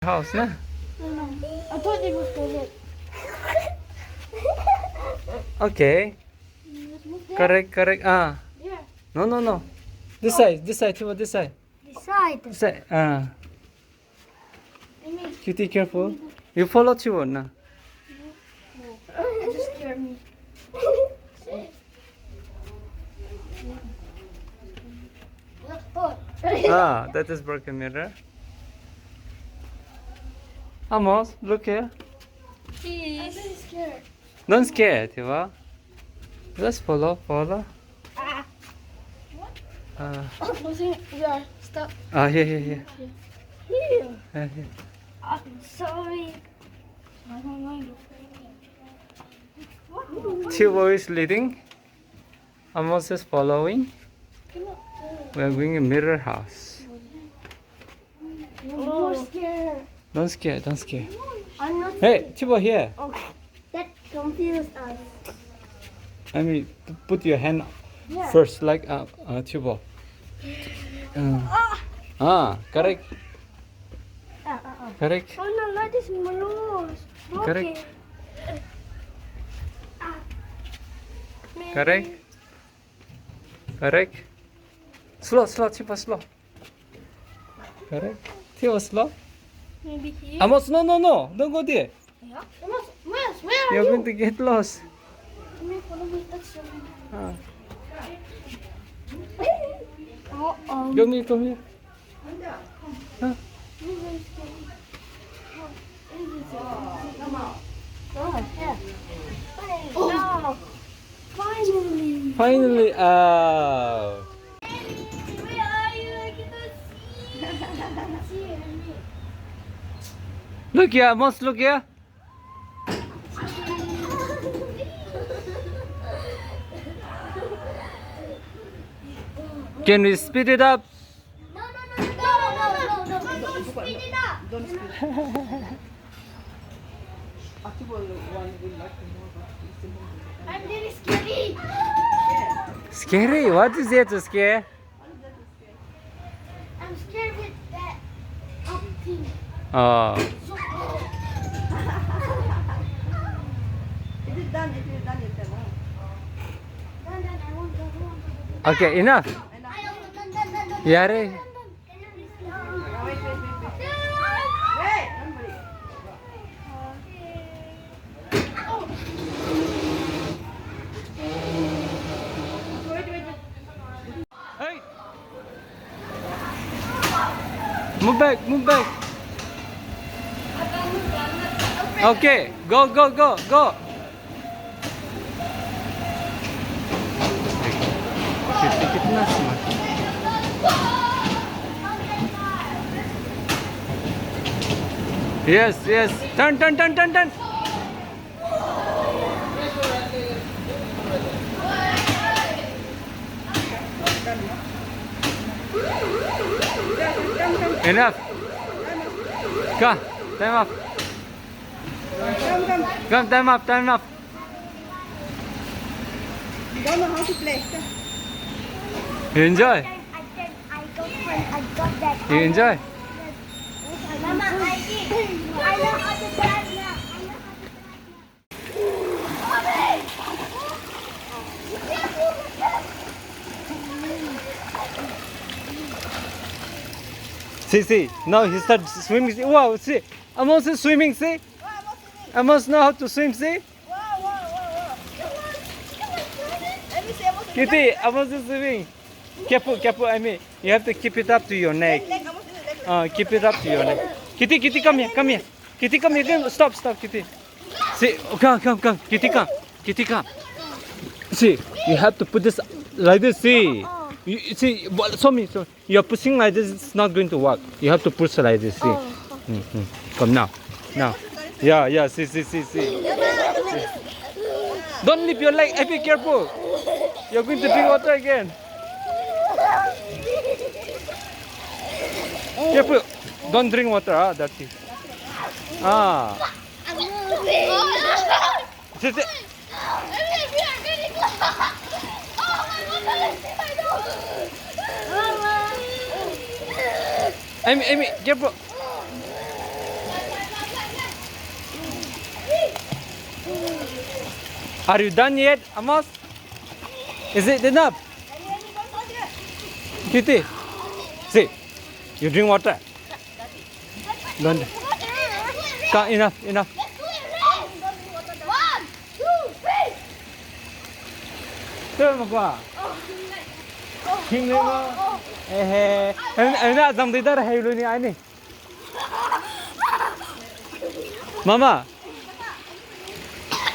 house, na? No. I thought it was correct. Okay. Let's move there. Correct. Ah. Yeah. No. This side, Tiwa, this side. This side. This side. Ah. Amy. Cutie, careful. You follow Tiwa, na? It just scared me. Look. Ah, that is broken mirror. Amos, look here. I'm very scared. Don't scare, Tiwa. Just follow. Ah. Ah. Yeah. Stop. Here. Here. Here. I'm sorry. I don't mind. Tiwa is leading. Amos is following. We are going to mirror house. I'm more scared. Don't scare. I'm not. Hey, Tiwa, here. Okay. That confused us. I mean, put your hand Yeah. first, like Tiwa. Correct. Correct. Oh no, not this malus. Correct. Maybe. Correct. Slow, Tiwa, slow. Correct. Tiwa, slow. Maybe here. Amos, no. Don't go there. Yeah. Miles, where are You're you? going to get lost. May follow me. That's so. Ah. Uh-oh. Come here. Huh? Oh, finally. Finally, Where are you? I cannot see. Look here, Amos, look here. Can we speed it up? No. Don't speed it up. I'm very scary. Scary? What is there to scare? I'm scared with that up thing. Oh. So It is done, you can Done, I want that one. Okay, enough. Done. Yare. Wait. Hey. Move back. Okay, go. कितना smart. Yes. Turn. Enough. Come, time up. Come. Time up. You don't know how to play. You enjoy? I got that. You enjoy? Mama, I know how to drive now. See. Now he starts swimming. Wow, see. Amos is swimming, see. Amos know how to swim, see. Whoa. Let me see. Kitty, Amos is swimming. Careful, I mean. You have to keep it up to your neck. Keep it up to your neck. Kitty, come here. Kitty, come here. Stop, Kitty. See, come. Kitty, come. See, you have to put this like this, see. You see, show me. You're pushing like this, it's not going to work. You have to push like this, see. Come now. Yeah, see. Don't leave your leg. Be careful. You're going to drink water again. Careful. Don't drink water, dirty. Sit. Amy, careful. Are you done yet, Amos? Is it enough? Kitty, see, you drink water. Don't. Come, enough, enough. 1, 2, 3. Turn mà qua. Kinh lên mà. Em đã dòng tới đây hay luôn đi anh này. Mama.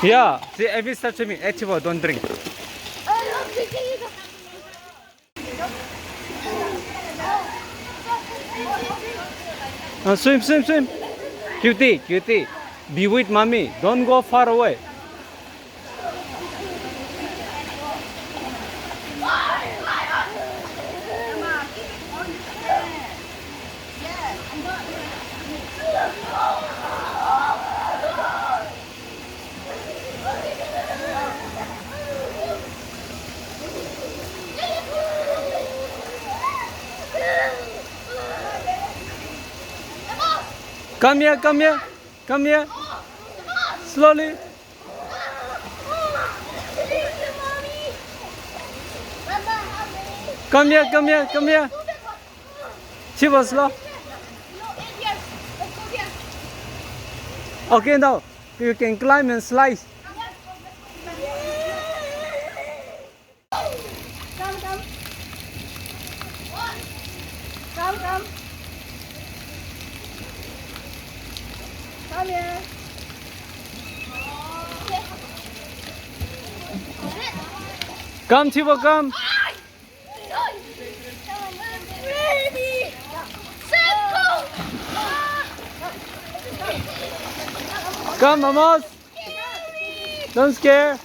Yeah, see, every start to me, active, don't drink. Swim, swim, swim. Cutie, cutie. Be with mommy. Don't go far away. Come here, come here, come here. Slowly. Come here, come here, come here. She was slow. Okay, now you can climb and slide. Come. Come here. Come, Chivo, come. Come, Amos. Don't scare.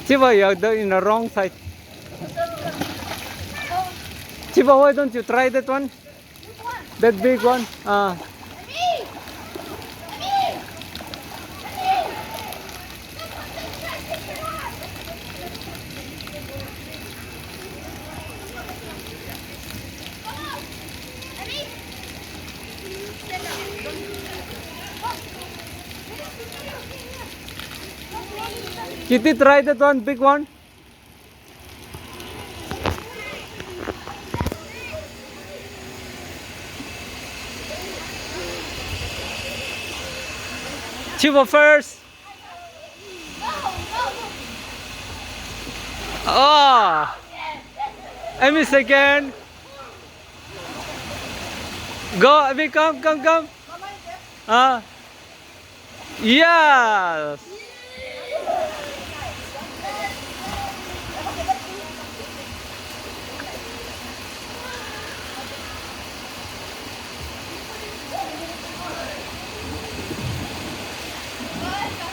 Chivo, you're in the wrong side. Chivo, why don't you try that one? That big one. Kitty, try that one, big one. Chivo first. Oh, Amy second. Go, Amy, come. Yes.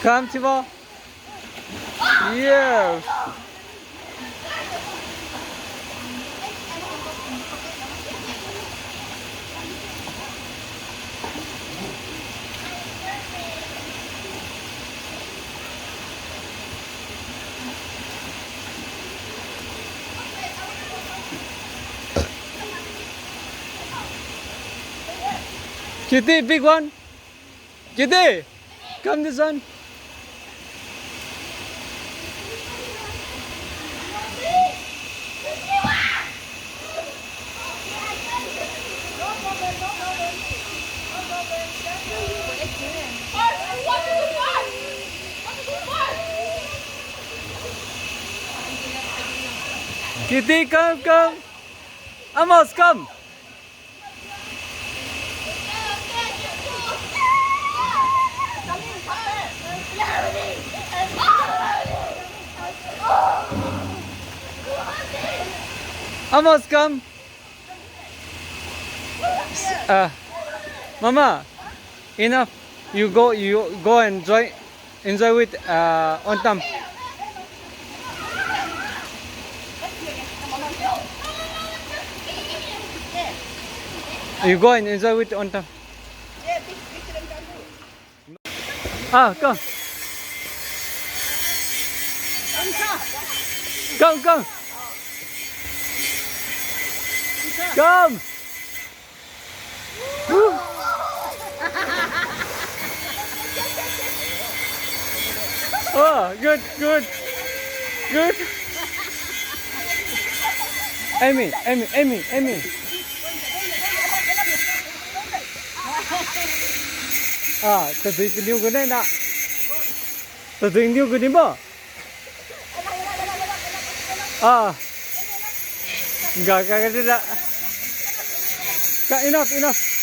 Come, Chivo. Yes. Kitty, big one. Kitty, come this one. Kitty, come. Amos, come. Amos, come. Mama, enough. You go and enjoy with on time. You go and enjoy with on time. À, come. Come, come. Come. Woo. Oh, good, good, good. Amy, Amy, Amy, Amy. À, từ từ cái điều cái này đã. Từ từ điều cái đi bỏ. À, gak, gak, gak, gak, enough, enough.